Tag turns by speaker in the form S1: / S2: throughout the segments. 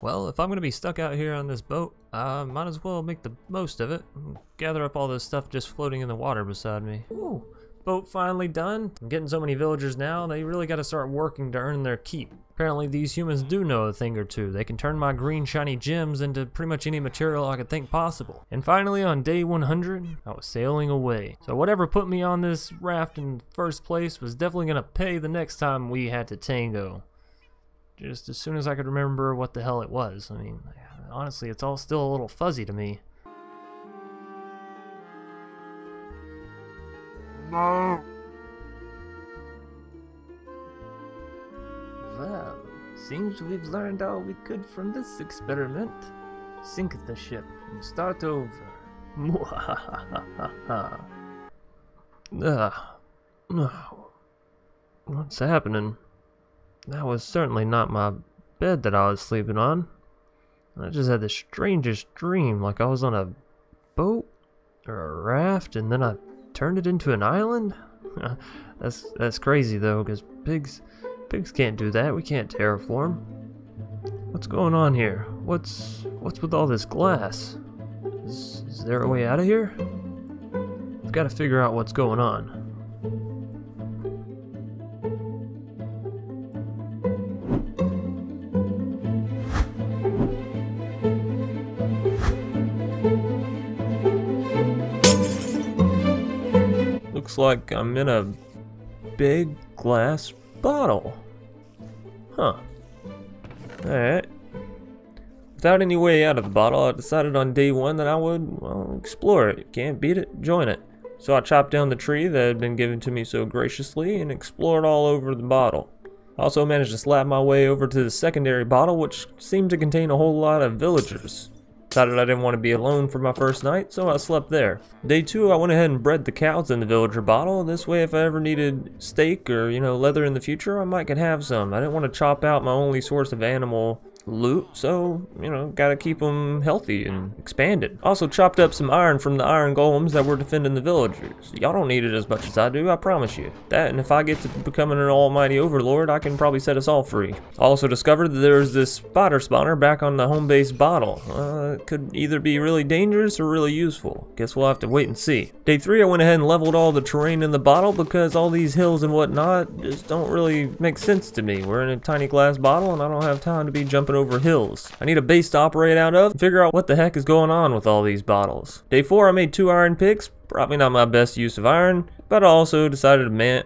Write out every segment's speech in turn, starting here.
S1: Well, if I'm gonna be stuck out here on this boat, I might as well make the most of it. Gather up all this stuff just floating in the water beside me. Ooh, boat finally done. I'm getting so many villagers now, they really gotta start working to earn their keep. Apparently these humans do know a thing or two. They can turn my green shiny gems into pretty much any material I could think possible. And finally on day 100, I was sailing away. So whatever put me on this raft in the first place was definitely gonna pay the next time we had to tango. Just as soon as I could remember what the hell it was. I mean, honestly, it's all still a little fuzzy to me.
S2: No.
S1: Well, seems we've learned all we could from this experiment. Sink the ship and start over. What's happening? That was certainly not my bed that I was sleeping on. I just had the strangest dream, like I was on a boat or a raft, and then I turned it into an island. That's crazy though, because pigs can't do that. We can't terraform. What's going on here? What's with all this glass? Is there a way out of here? I've got to figure out what's going on. Looks like I'm in a big glass bottle. Huh. Alright. Without any way out of the bottle, I decided on day 1 that I would, well, explore it. Can't beat it, join it. So I chopped down the tree that had been given to me so graciously and explored all over the bottle. I also managed to slap my way over to the secondary bottle, which seemed to contain a whole lot of villagers. Decided I didn't want to be alone for my first night, so I slept there. Day 2, I went ahead and bred the cows in the villager bottle. This way, if I ever needed steak or, leather in the future, I might could have some. I didn't want to chop out my only source of animal loot, so, gotta keep them healthy and expanded. Also chopped up some iron from the iron golems that were defending the villagers. Y'all don't need it as much as I do, I promise you. That, and if I get to becoming an almighty overlord, I can probably set us all free. Also discovered that there's this spider spawner back on the home base bottle. It could either be really dangerous or really useful. Guess we'll have to wait and see. Day 3, I went ahead and leveled all the terrain in the bottle because all these hills and whatnot just don't really make sense to me. We're in a tiny glass bottle and I don't have time to be jumping over hills. I need a base to operate out of and figure out what the heck is going on with all these bottles. Day 4, I made 2 iron picks. Probably not my best use of iron, but I also decided to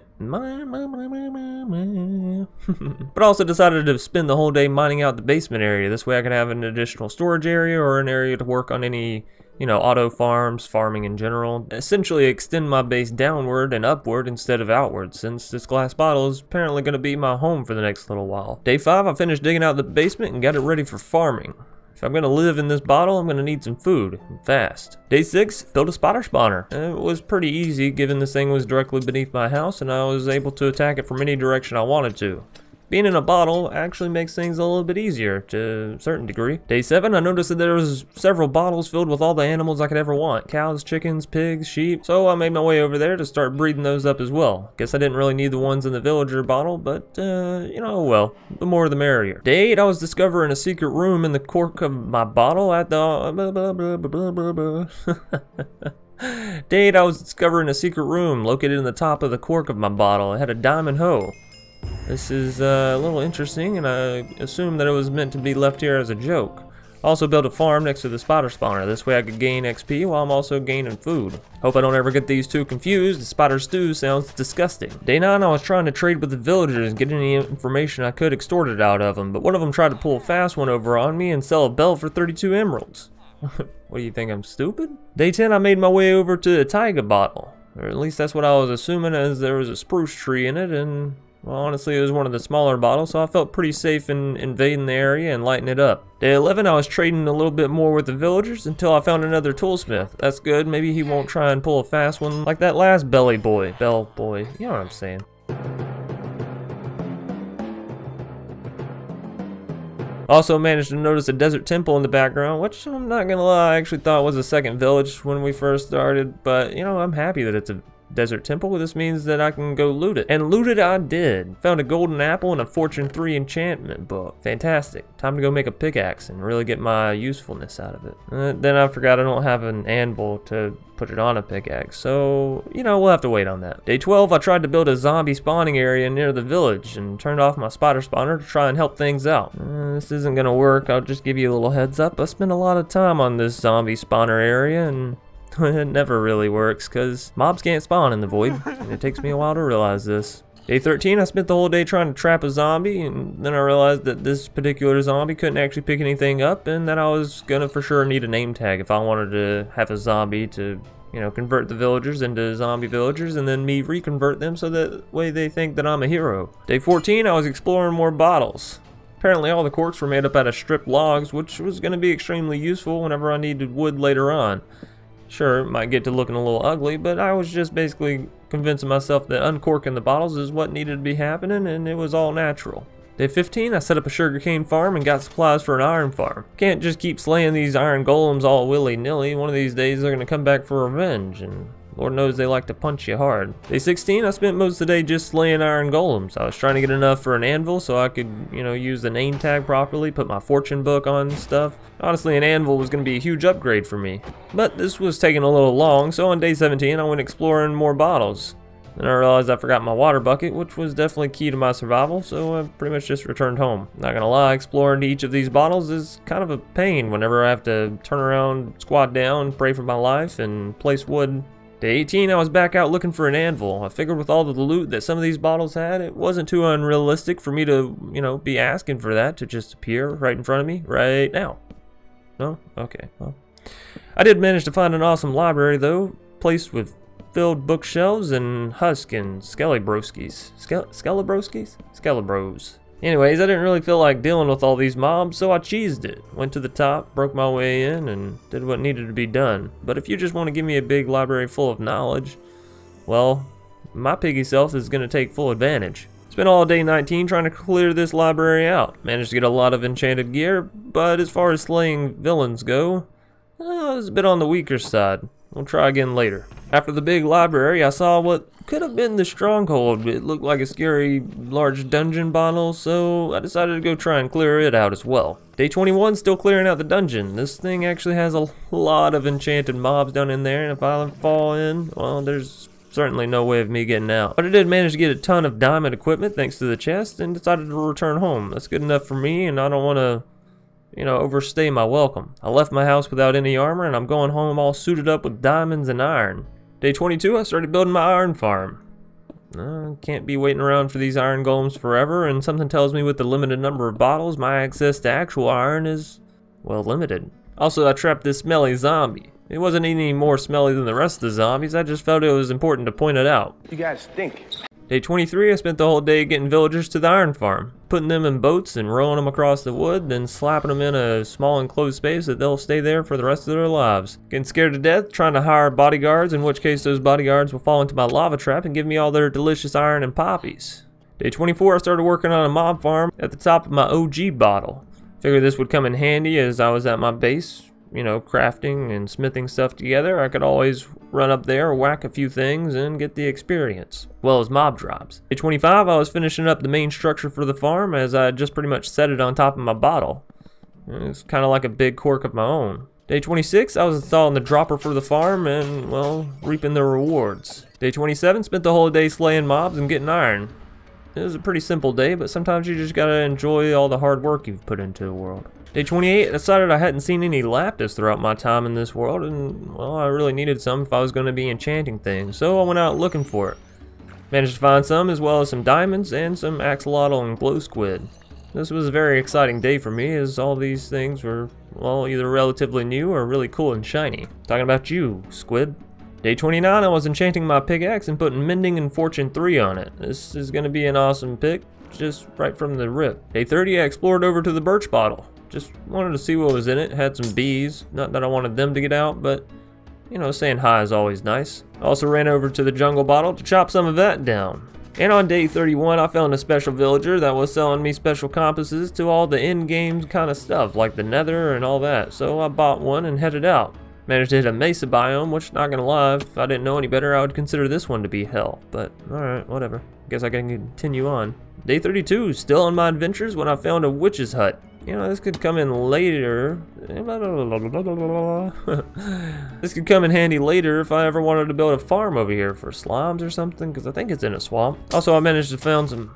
S1: spend the whole day mining out the basement area. This way I could have an additional storage area or an area to work on any, auto farms, farming in general. Essentially extend my base downward and upward instead of outward, since this glass bottle is apparently going to be my home for the next little while. Day 5, I finished digging out the basement and got it ready for farming. If I'm going to live in this bottle, I'm going to need some food, and fast. Day 6, built a spider spawner. It was pretty easy given this thing was directly beneath my house and I was able to attack it from any direction I wanted to. Being in a bottle actually makes things a little bit easier to a certain degree. Day 7, I noticed that there was several bottles filled with all the animals I could ever want. Cows, chickens, pigs, sheep. So I made my way over there to start breeding those up as well. Guess I didn't really need the ones in the villager bottle, but well, the more the merrier. Day 8, I was discovering a secret room in the cork of my bottle at the... Day 8, I was discovering a secret room located in the top of the cork of my bottle. It had a diamond hoe. This is a little interesting, and I assume that it was meant to be left here as a joke. Also built a farm next to the spider spawner. This way I could gain XP while I'm also gaining food. Hope I don't ever get these two confused. The spider stew sounds disgusting. Day 9, I was trying to trade with the villagers and get any information I could extorted out of them, but one of them tried to pull a fast one over on me and sell a belt for 32 emeralds. What do you think, I'm stupid? Day 10, I made my way over to the taiga bottle. Or at least that's what I was assuming, as there was a spruce tree in it, and... well, honestly, it was one of the smaller bottles, so I felt pretty safe in invading the area and lighting it up. Day 11, I was trading a little bit more with the villagers until I found another toolsmith. That's good. Maybe he won't try and pull a fast one like that last bell boy, you know what I'm saying. Also managed to notice a desert temple in the background, which I'm not gonna lie, I actually thought was a second village when we first started, but I'm happy that it's a desert temple. This means that I can go loot it. And loot it I did. Found a golden apple and a Fortune 3 enchantment book. Fantastic. Time to go make a pickaxe and really get my usefulness out of it. Then I forgot I don't have an anvil to put it on a pickaxe, so, you know, we'll have to wait on that. Day 12, I tried to build a zombie spawning area near the village and turned off my spider spawner to try and help things out. This isn't gonna work, I'll just give you a little heads up. I spent a lot of time on this zombie spawner area and it never really works because mobs can't spawn in the void, and it takes me a while to realize this. Day 13, I spent the whole day trying to trap a zombie, and then I realized that this particular zombie couldn't actually pick anything up, and that I was gonna for sure need a name tag if I wanted to have a zombie to, you know, convert the villagers into zombie villagers, and then me reconvert them so that way they think that I'm a hero. Day 14, I was exploring more bottles. Apparently all the corks were made up out of stripped logs, which was gonna be extremely useful whenever I needed wood later on. Sure, it might get to looking a little ugly, but I was just basically convincing myself that uncorking the bottles is what needed to be happening, and it was all natural. Day 15, I set up a sugarcane farm and got supplies for an iron farm. Can't just keep slaying these iron golems all willy-nilly. One of these days they're gonna come back for revenge, and Lord knows they like to punch you hard. Day 16, I spent most of the day just slaying iron golems. I was trying to get enough for an anvil so I could, you know, use the name tag properly, put my fortune book on and stuff. Honestly, an anvil was going to be a huge upgrade for me. But this was taking a little long, so on day 17, I went exploring more bottles. Then I realized I forgot my water bucket, which was definitely key to my survival, so I pretty much just returned home. Not gonna lie, exploring each of these bottles is kind of a pain whenever I have to turn around, squat down, pray for my life, and place wood. Day 18, I was back out looking for an anvil. I figured with all of the loot that some of these bottles had, it wasn't too unrealistic for me to, you know, be asking for that to just appear right in front of me right now. No? Okay, well. I did manage to find an awesome library, though, placed with filled bookshelves and husk and skelebroskis. Skelebroskis? Skelebros. Anyways, I didn't really feel like dealing with all these mobs, so I cheesed it. Went to the top, broke my way in, and did what needed to be done. But if you just want to give me a big library full of knowledge, well, my piggy self is going to take full advantage. Spent all day 19 trying to clear this library out. Managed to get a lot of enchanted gear, but as far as slaying villains go, it was a bit on the weaker side. We'll try again later. After the big library, I saw what could have been the stronghold. It looked like a scary large dungeon bottle, so I decided to go try and clear it out as well. Day 21, still clearing out the dungeon. This thing actually has a lot of enchanted mobs down in there, and if I fall in, well, there's certainly no way of me getting out. But I did manage to get a ton of diamond equipment thanks to the chest, and decided to return home. That's good enough for me, and I don't want to, you know, overstay my welcome. I left my house without any armor, and I'm going home all suited up with diamonds and iron. Day 22, I started building my iron farm. Can't be waiting around for these iron golems forever, and something tells me with the limited number of bottles, my access to actual iron is, well, limited. Also, I trapped this smelly zombie. It wasn't any more smelly than the rest of the zombies, I just felt it was important to point it out.
S2: You guys stink.
S1: Day 23, I spent the whole day getting villagers to the iron farm, putting them in boats and rowing them across the wood, then slapping them in a small enclosed space that they'll stay there for the rest of their lives. Getting scared to death, trying to hire bodyguards, in which case those bodyguards will fall into my lava trap and give me all their delicious iron and poppies. Day 24, I started working on a mob farm at the top of my OG bottle. Figured this would come in handy as I was at my base, you know, crafting and smithing stuff together. I could always run up there, whack a few things, and get the experience, well as mob drops. Day 25, I was finishing up the main structure for the farm as I just pretty much set it on top of my bottle. It's kind of like a big cork of my own. Day 26, I was installing the dropper for the farm and, well, reaping the rewards. Day 27, spent the whole day slaying mobs and getting iron. It was a pretty simple day, but sometimes you just gotta enjoy all the hard work you've put into the world. Day 28, I decided I hadn't seen any lapis throughout my time in this world, and, well, I really needed some if I was going to be enchanting things, so I went out looking for it. Managed to find some, as well as some diamonds and some axolotl and glow squid. This was a very exciting day for me, as all these things were, well, either relatively new or really cool and shiny. Talking about you, squid. Day 29, I was enchanting my pickaxe and putting mending and fortune 3 on it. This is going to be an awesome pick, just right from the rip. Day 30, I explored over to the birch bottle. Just wanted to see what was in it. Had some bees. Not that I wanted them to get out, but, you know, saying hi is always nice. Also ran over to the jungle bottle to chop some of that down. And on day 31, I found a special villager that was selling me special compasses to all the in-game kind of stuff, like the nether and all that. So I bought one and headed out. Managed to hit a mesa biome, which, not gonna lie, if I didn't know any better, I would consider this one to be hell. But, alright, whatever. Guess I can continue on. Day 32, still on my adventures when I found a witch's hut. You know, this could come in later. This could come in handy later if I ever wanted to build a farm over here for slimes or something, because I think it's in a swamp. Also, I managed to find some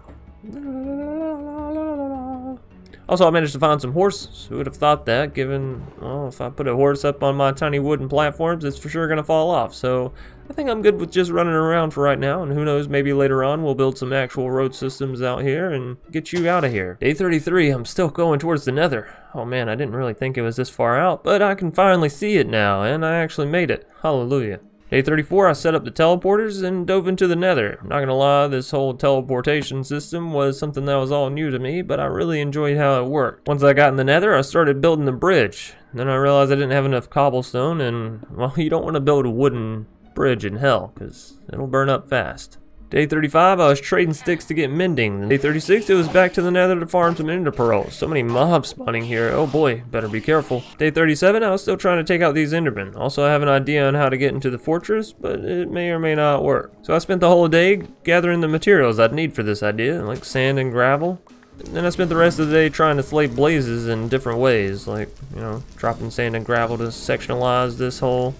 S1: horses. Who would have thought that, given, well, if I put a horse up on my tiny wooden platforms, it's for sure going to fall off. So I think I'm good with just running around for right now, and who knows, maybe later on we'll build some actual road systems out here and get you out of here. Day 33, I'm still going towards the nether. Oh man, I didn't really think it was this far out, but I can finally see it now, and I actually made it. Hallelujah. Day 34, I set up the teleporters and dove into the nether. I'm not gonna lie, this whole teleportation system was something that was all new to me, but I really enjoyed how it worked. Once I got in the nether, I started building the bridge. Then I realized I didn't have enough cobblestone, and, well, you don't want to build a wooden bridge in hell, because it'll burn up fast. Day 35, I was trading sticks to get mending. Day 36, it was back to the nether to farm some ender pearls. So many mobs spawning here. Oh boy, better be careful. Day 37, I was still trying to take out these endermen. Also, I have an idea on how to get into the fortress, but it may or may not work. So I spent the whole day gathering the materials I'd need for this idea, like sand and gravel. And then I spent the rest of the day trying to slay blazes in different ways, like, you know, dropping sand and gravel to sectionalize this whole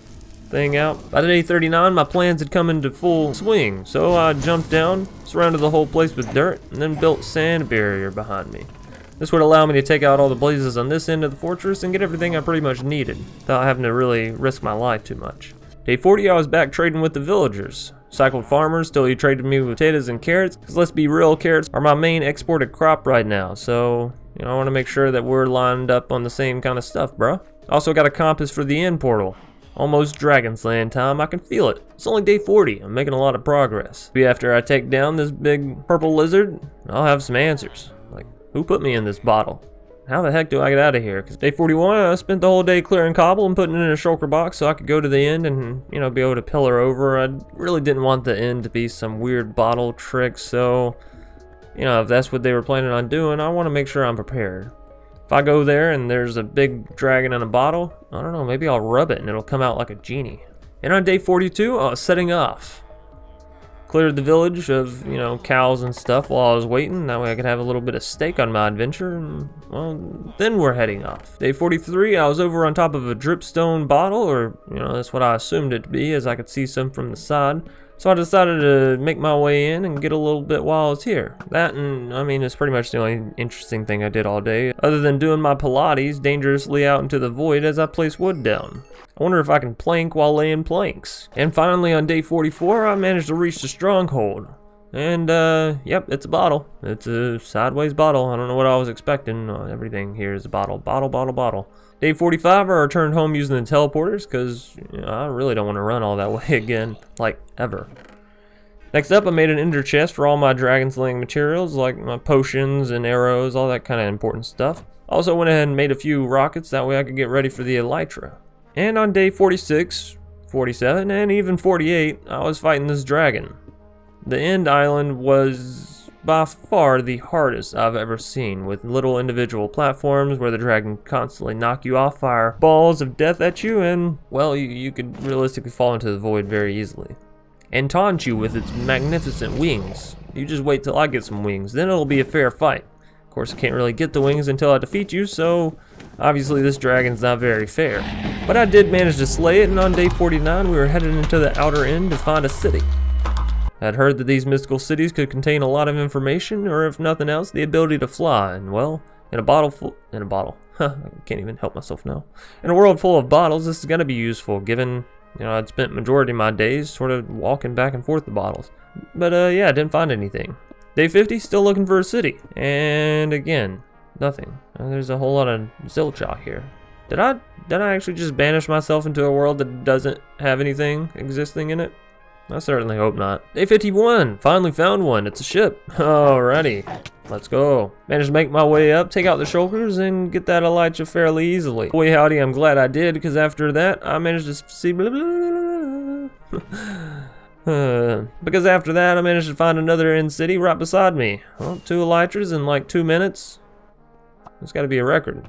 S1: thing out. By day 39, my plans had come into full swing, so I jumped down, surrounded the whole place with dirt, and then built sand barrier behind me. This would allow me to take out all the blazes on this end of the fortress and get everything I pretty much needed, without having to really risk my life too much. Day 40, I was back trading with the villagers. Cycled farmers till he traded me with potatoes and carrots, because let's be real, carrots are my main exported crop right now, so, you know, I want to make sure that we're lined up on the same kind of stuff, bro. Also got a compass for the end portal. Almost dragon slaying time, I can feel it. It's only day 40, I'm making a lot of progress. Maybe after I take down this big purple lizard, I'll have some answers. Like, who put me in this bottle? How the heck do I get out of here? Because day 41, I spent the whole day clearing cobble and putting it in a shulker box so I could go to the end and, you know, be able to pillar over. I really didn't want the end to be some weird bottle trick, so, you know, if that's what they were planning on doing, I want to make sure I'm prepared. If I go there and there's a big dragon in a bottle, I don't know, maybe I'll rub it and it'll come out like a genie. And on day 42, I was setting off. Cleared the village of, you know, cows and stuff while I was waiting. That way I could have a little bit of steak on my adventure. And, well, then we're heading off. Day 43, I was over on top of a dripstone bottle, or, you know, that's what I assumed it to be, as I could see some from the side. So I decided to make my way in and get a little bit while I was here. That, and I mean, it's pretty much the only interesting thing I did all day, other than doing my Pilates dangerously out into the void as I place wood down. I wonder if I can plank while laying planks. And finally, on day 44, I managed to reach the stronghold. And, yep, it's a bottle. It's a sideways bottle. I don't know what I was expecting. Everything here is a bottle. Bottle, bottle, bottle. Day 45, I returned home using the teleporters, because, you know, I really don't want to run all that way again, like, ever. Next up, I made an ender chest for all my dragon slaying materials, like my potions and arrows, all that kind of important stuff. Also went ahead and made a few rockets, that way I could get ready for the elytra. And on day 46, 47, and even 48, I was fighting this dragon. The end island was by far the hardest I've ever seen, with little individual platforms where the dragon constantly knock you off, fire balls of death at you, and, well, you could realistically fall into the void very easily. And taunt you with its magnificent wings. You just wait till I get some wings, then it'll be a fair fight. Of course, I can't really get the wings until I defeat you, so obviously this dragon's not very fair. But I did manage to slay it, and on day 49 we were headed into the outer end to find a city. I'd heard that these mystical cities could contain a lot of information, or if nothing else, the ability to fly, and well, in a bottle, I can't even help myself now. In a world full of bottles, this is gonna be useful, given, you know, I'd spent majority of my days sort of walking back and forth the bottles. But yeah, I didn't find anything. Day 50, still looking for a city, and again, nothing. There's a whole lot of zilch out here. Did I actually just banish myself into a world that doesn't have anything existing in it? I certainly hope not. Day 51, finally found one. It's a ship. Alrighty, let's go. Managed to make my way up, take out the shulkers, and get that elytra fairly easily. Boy howdy, I'm glad I did, because after that, I managed to see because after that, I managed to find another end city right beside me. Well, 2 elytras in like 2 minutes. It's gotta be a record.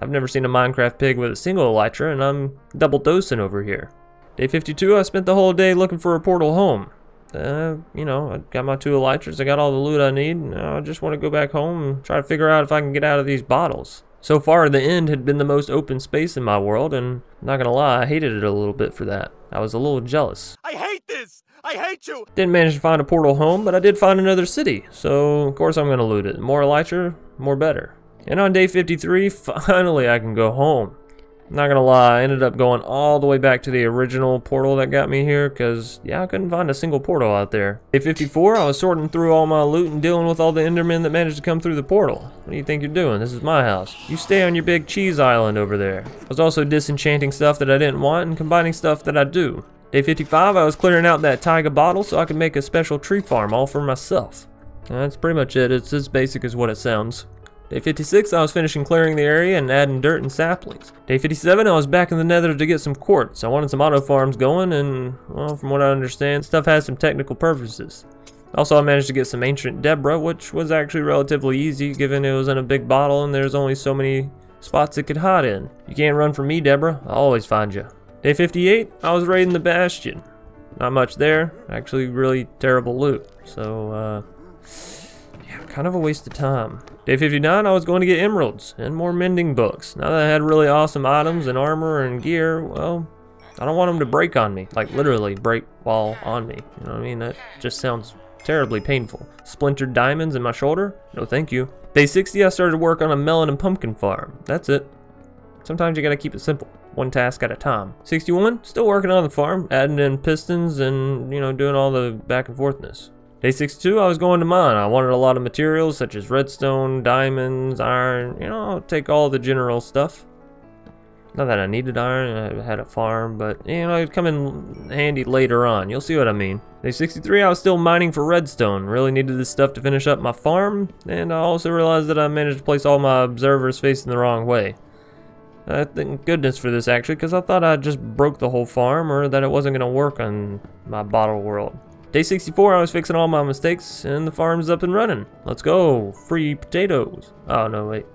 S1: I've never seen a Minecraft pig with a single elytra, and I'm double dosing over here. Day 52, I spent the whole day looking for a portal home. You know, I got my 2 elytras, I got all the loot I need, and I just want to go back home and try to figure out if I can get out of these bottles. So far, the end had been the most open space in my world, and I'm not gonna lie, I hated it a little bit for that. I was a little jealous.
S2: I hate this! I hate you!
S1: Didn't manage to find a portal home, but I did find another city, so of course I'm gonna loot it. More elytra, more better. And on day 53, finally I can go home. Not gonna lie, I ended up going all the way back to the original portal that got me here, because, yeah, I couldn't find a single portal out there. Day 54, I was sorting through all my loot and dealing with all the endermen that managed to come through the portal. What do you think you're doing? This is my house. You stay on your big cheese island over there. I was also disenchanting stuff that I didn't want and combining stuff that I do. Day 55, I was clearing out that taiga bottle so I could make a special tree farm all for myself. That's pretty much it. It's as basic as what it sounds. Day 56, I was finishing clearing the area and adding dirt and saplings. Day 57, I was back in the nether to get some quartz. I wanted some auto farms going, and, well, from what I understand, stuff has some technical purposes. Also, I managed to get some ancient Deborah, which was actually relatively easy given it was in a big bottle and there's only so many spots it could hide in. You can't run from me, Deborah. I'll always find you. Day 58, I was raiding the bastion. Not much there. Actually, really terrible loot. So, yeah, kind of a waste of time. Day 59, I was going to get emeralds and more mending books. Now that I had really awesome items and armor and gear, well, I don't want them to break on me. Like, literally break while on me. You know what I mean? That just sounds terribly painful. Splintered diamonds in my shoulder? No thank you. Day 60, I started work on a melon and pumpkin farm. That's it. Sometimes you gotta keep it simple. One task at a time. 61, still working on the farm, adding in pistons and, you know, doing all the back and forthness. Day 62, I was going to mine. I wanted a lot of materials such as redstone, diamonds, iron, you know, I'll take all the general stuff. Not that I needed iron, I had a farm, but, you know, it'd come in handy later on. You'll see what I mean. Day 63, I was still mining for redstone. Really needed this stuff to finish up my farm, and I also realized that I managed to place all my observers facing the wrong way. Thank goodness for this, actually, because I thought I just broke the whole farm or that it wasn't going to work on my bottle world. Day 64, I was fixing all my mistakes, and the farm's up and running. Let's go. Free potatoes. Oh, no, wait.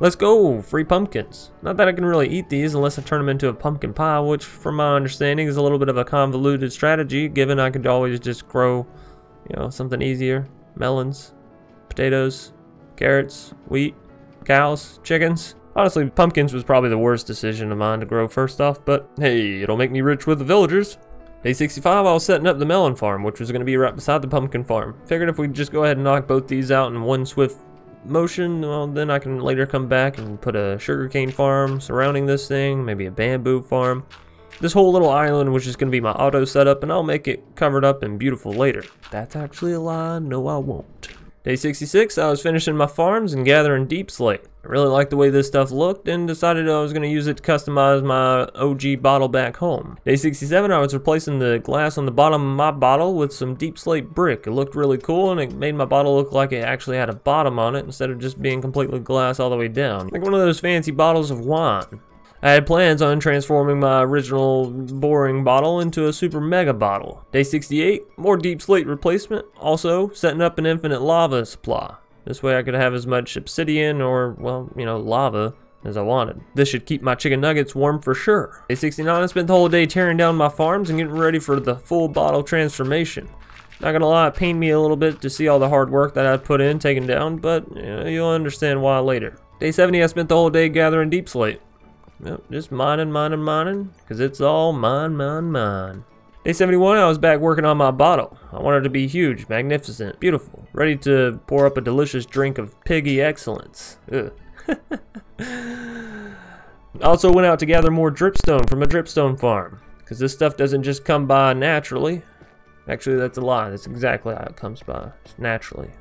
S1: Let's go. Free pumpkins. Not that I can really eat these unless I turn them into a pumpkin pie, which, from my understanding, is a little bit of a convoluted strategy, given I could always just grow, you know, something easier. Melons, potatoes, carrots, wheat, cows, chickens. Honestly, pumpkins was probably the worst decision of mine to grow first off, but hey, it'll make me rich with the villagers. Day 65, I was setting up the melon farm, which was going to be right beside the pumpkin farm. Figured if we just go ahead and knock both these out in one swift motion, well, then I can later come back and put a sugarcane farm surrounding this thing, maybe a bamboo farm. This whole little island was just going to be my auto setup, and I'll make it covered up and beautiful later. That's actually a lie. No, I won't. Day 66, I was finishing my farms and gathering deep slate. I really liked the way this stuff looked and decided I was going to use it to customize my OG bottle back home. Day 67, I was replacing the glass on the bottom of my bottle with some deep slate brick. It looked really cool and it made my bottle look like it actually had a bottom on it instead of just being completely glass all the way down. Like one of those fancy bottles of wine. I had plans on transforming my original boring bottle into a super mega bottle. Day 68, more deep slate replacement. Also, setting up an infinite lava supply. This way I could have as much obsidian or, well, you know, lava as I wanted. This should keep my chicken nuggets warm for sure. Day 69, I spent the whole day tearing down my farms and getting ready for the full bottle transformation. Not gonna lie, it pained me a little bit to see all the hard work that I put in taken down, but you know, you'll understand why later. Day 70, I spent the whole day gathering deep slate. Yep, just mining, because it's all mine. Day 71, I was back working on my bottle. I wanted it to be huge, magnificent, beautiful, ready to pour up a delicious drink of piggy excellence. Ugh. I also went out to gather more dripstone from a dripstone farm, because this stuff doesn't just come by naturally. Actually, that's a lie. That's exactly how it comes by, just naturally.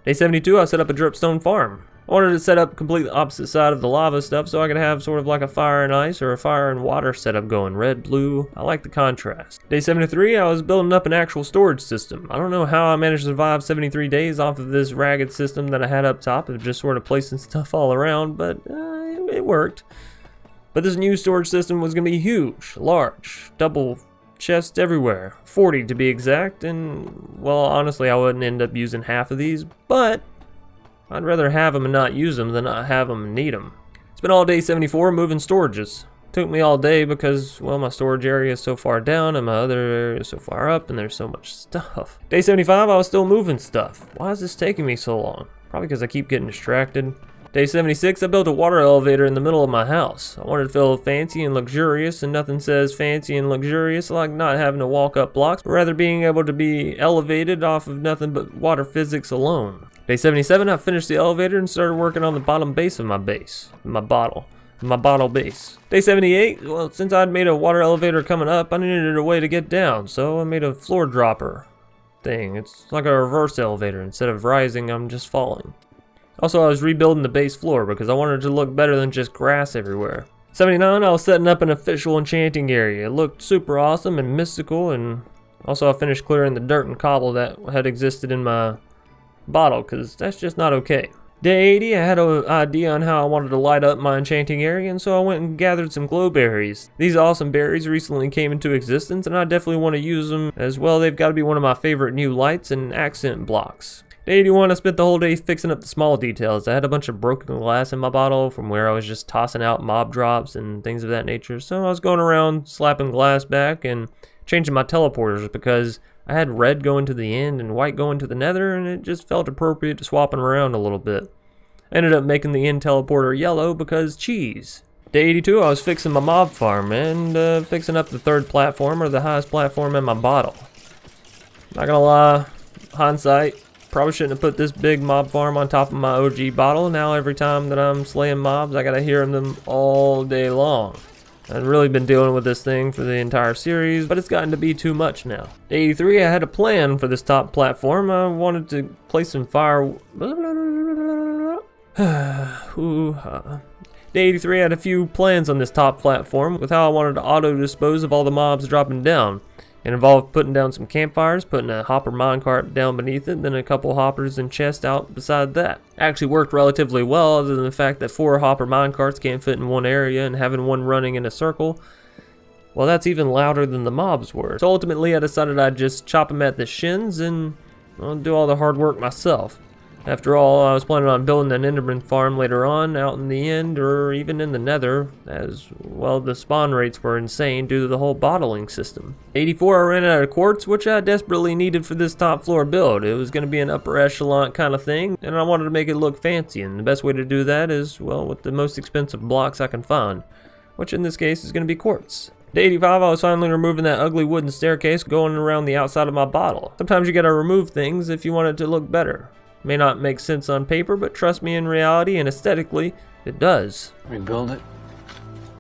S1: Day 72, I set up a dripstone farm. I wanted to set up completely opposite side of the lava stuff so I could have sort of like a fire and ice or a fire and water setup going. Red, blue, I like the contrast. Day 73, I was building up an actual storage system. I don't know how I managed to survive 73 days off of this ragged system that I had up top of just sort of placing stuff all around, but it worked. But this new storage system was going to be huge, large, double chests everywhere, 40 to be exact, and well, honestly, I wouldn't end up using half of these, but I'd rather have them and not use them than not have them and need them. Spent all day 74 moving storages. Took me all day because, well, my storage area is so far down and my other area is so far up and there's so much stuff. Day 75, I was still moving stuff. Why is this taking me so long? Probably because I keep getting distracted. Day 76, I built a water elevator in the middle of my house. I wanted to feel fancy and luxurious, and nothing says fancy and luxurious like not having to walk up blocks, but rather being able to be elevated off of nothing but water physics alone. Day 77, I finished the elevator and started working on the bottom base of my base. My bottle base. Day 78, well, since I'd made a water elevator coming up, I needed a way to get down, so I made a floor dropper thing. It's like a reverse elevator. Instead of rising, I'm just falling. Also, I was rebuilding the base floor because I wanted it to look better than just grass everywhere. 79, I was setting up an official enchanting area. It looked super awesome and mystical, and also I finished clearing the dirt and cobble that had existed in my bottle because that's just not okay. Day 80, I had an idea on how I wanted to light up my enchanting area, and so I went and gathered some glow berries. These awesome berries recently came into existence, and I definitely want to use them as well. They've got to be one of my favorite new lights and accent blocks. Day 81, I spent the whole day fixing up the small details. I had a bunch of broken glass in my bottle from where I was just tossing out mob drops and things of that nature. So I was going around slapping glass back and changing my teleporters because I had red going to the end and white going to the nether, and it just felt appropriate to swap them around a little bit. I ended up making the end teleporter yellow because cheese. Day 82, I was fixing my mob farm and fixing up the third platform, or the highest platform in my bottle. Not gonna lie, hindsight, probably shouldn't have put this big mob farm on top of my OG bottle. Now every time that I'm slaying mobs, I gotta hear them all day long. I've really been dealing with this thing for the entire series, but it's gotten to be too much now. Day 83, I had a plan for this top platform. I wanted to place some fire... Day 83, I had a few plans on this top platform with how I wanted to auto-dispose of all the mobs dropping down. It involved putting down some campfires, putting a hopper minecart down beneath it, then a couple hoppers and chests out beside that. Actually worked relatively well, other than the fact that 4 hopper minecarts can't fit in one area, and having one running in a circle, well, that's even louder than the mobs were. So ultimately I decided I'd just chop them at the shins and do all the hard work myself. After all, I was planning on building an enderman farm later on, out in the end, or even in the nether, as, well, the spawn rates were insane due to the whole bottling system. 84, I ran out of quartz, which I desperately needed for this top floor build. It was going to be an upper echelon kind of thing, and I wanted to make it look fancy, and the best way to do that is, well, with the most expensive blocks I can find, which in this case is going to be quartz. Day 85, I was finally removing that ugly wooden staircase going around the outside of my bottle. Sometimes you gotta remove things if you want it to look better. May not make sense on paper, but trust me, in reality and aesthetically, it does.
S3: Rebuild it.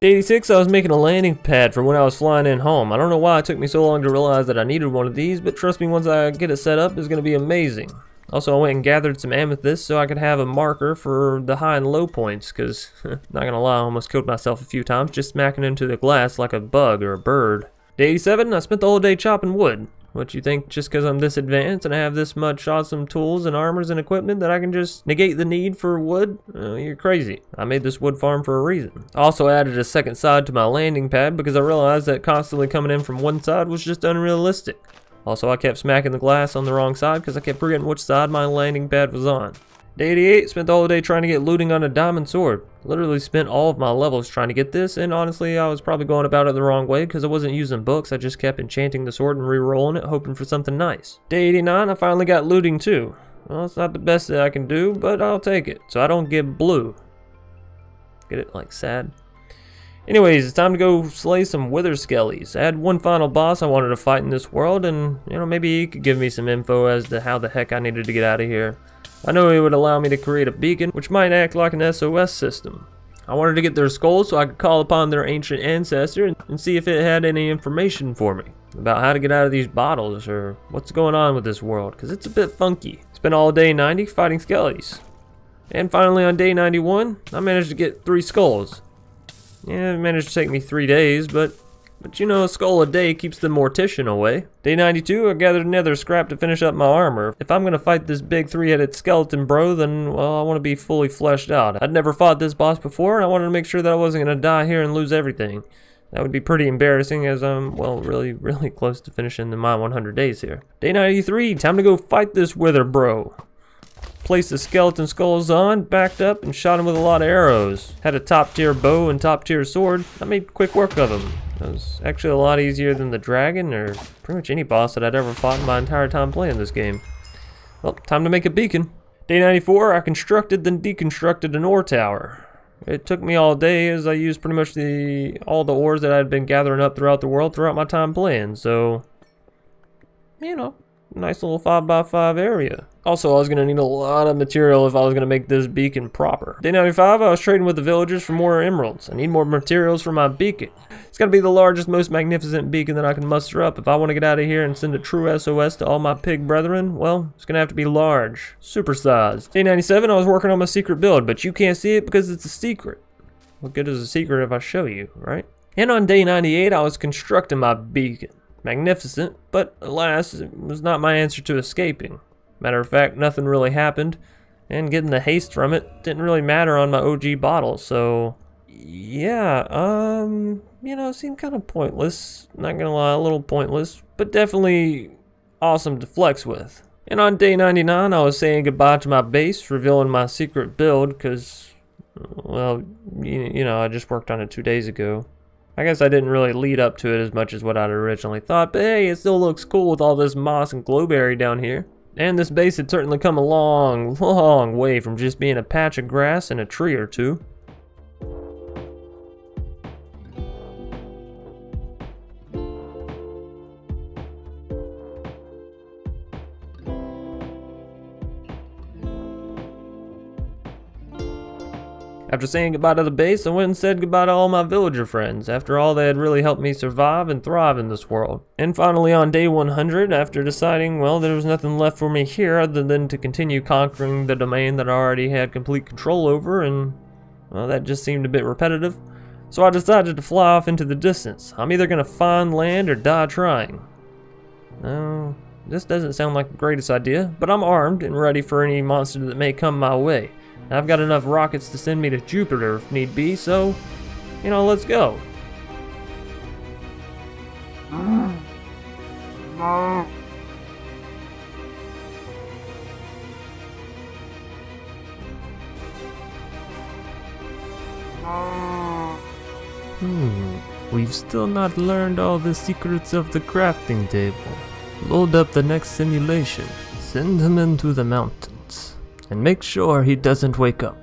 S1: Day 86, I was making a landing pad for when I was flying in home. I don't know why it took me so long to realize that I needed one of these, but trust me, once I get it set up, it's going to be amazing. Also, I went and gathered some amethyst so I could have a marker for the high and low points, because, not going to lie, I almost killed myself a few times just smacking into the glass like a bug or a bird. Day 87, I spent the whole day chopping wood. What, you think just because I'm this advanced and I have this much awesome tools and armors and equipment that I can just negate the need for wood? You're crazy. I made this wood farm for a reason. I also added a second side to my landing pad because I realized that constantly coming in from one side was just unrealistic. Also, I kept smacking the glass on the wrong side because I kept forgetting which side my landing pad was on. Day 88, spent the whole day trying to get looting on a diamond sword. Literally spent all of my levels trying to get this, and honestly, I was probably going about it the wrong way because I wasn't using books. I just kept enchanting the sword and re-rolling it, hoping for something nice. Day 89, I finally got looting too. Well, it's not the best that I can do, but I'll take it, so I don't get blue. Get it, like, sad? Anyways, it's time to go slay some wither skellies. I had one final boss I wanted to fight in this world, and, you know, maybe he could give me some info as to how the heck I needed to get out of here. I know it would allow me to create a beacon, which might act like an SOS system. I wanted to get their skulls so I could call upon their ancient ancestor and see if it had any information for me about how to get out of these bottles or what's going on with this world, because it's a bit funky. Spent all day 90 fighting skellies. And finally on day 91, I managed to get 3 skulls. Yeah, it managed to take me 3 days, but you know, a skull a day keeps the mortician away. Day 92, I gathered nether scrap to finish up my armor. If I'm gonna fight this big 3-headed skeleton bro, then, well, I want to be fully fleshed out. I'd never fought this boss before, and I wanted to make sure that I wasn't gonna die here and lose everything. That would be pretty embarrassing as I'm, well, really close to finishing my 100 days here. Day 93, time to go fight this wither bro. placed the skeleton skulls on, backed up, and shot him with a lot of arrows. Had a top tier bow and top tier sword. I made quick work of him. It was actually a lot easier than the dragon, or pretty much any boss that I'd ever fought in my entire time playing this game. Well, time to make a beacon. Day 94, I constructed then deconstructed an ore tower. It took me all day as I used pretty much all the ores that I'd been gathering up throughout the world throughout my time playing, so, you know, nice little 5x5 area. Also, I was going to need a lot of material if I was going to make this beacon proper. Day 95, I was trading with the villagers for more emeralds. I need more materials for my beacon. It's got to be the largest, most magnificent beacon that I can muster up. If I want to get out of here and send a true SOS to all my pig brethren, well, it's going to have to be large. Supersized. Day 97, I was working on my secret build, but you can't see it because it's a secret. What good is a secret if I show you, right? And on day 98, I was constructing my beacon. Magnificent, but alas, it was not my answer to escaping. Matter of fact, nothing really happened, and getting the haste from it didn't really matter on my OG bottle, so yeah, you know, it seemed kind of pointless, not gonna lie, a little pointless, but definitely awesome to flex with. And on day 99, I was saying goodbye to my base, revealing my secret build, because, well, you know, I just worked on it 2 days ago. I guess I didn't really lead up to it as much as what I'd originally thought, but hey, it still looks cool with all this moss and glowberry down here. And this base had certainly come a long, long way from just being a patch of grass and a tree or two. After saying goodbye to the base, I went and said goodbye to all my villager friends. After all, they had really helped me survive and thrive in this world. And finally on day 100, after deciding, well, there was nothing left for me here other than to continue conquering the domain that I already had complete control over, and, well, that just seemed a bit repetitive. So I decided to fly off into the distance. I'm either gonna find land or die trying. No, this doesn't sound like the greatest idea, but I'm armed and ready for any monster that may come my way. I've got enough rockets to send me to Jupiter if need be, so, you know, let's go.
S2: No.
S1: We've still not learned all the secrets of the crafting table. Load up the next simulation, send him into the mountains, and make sure he doesn't wake up.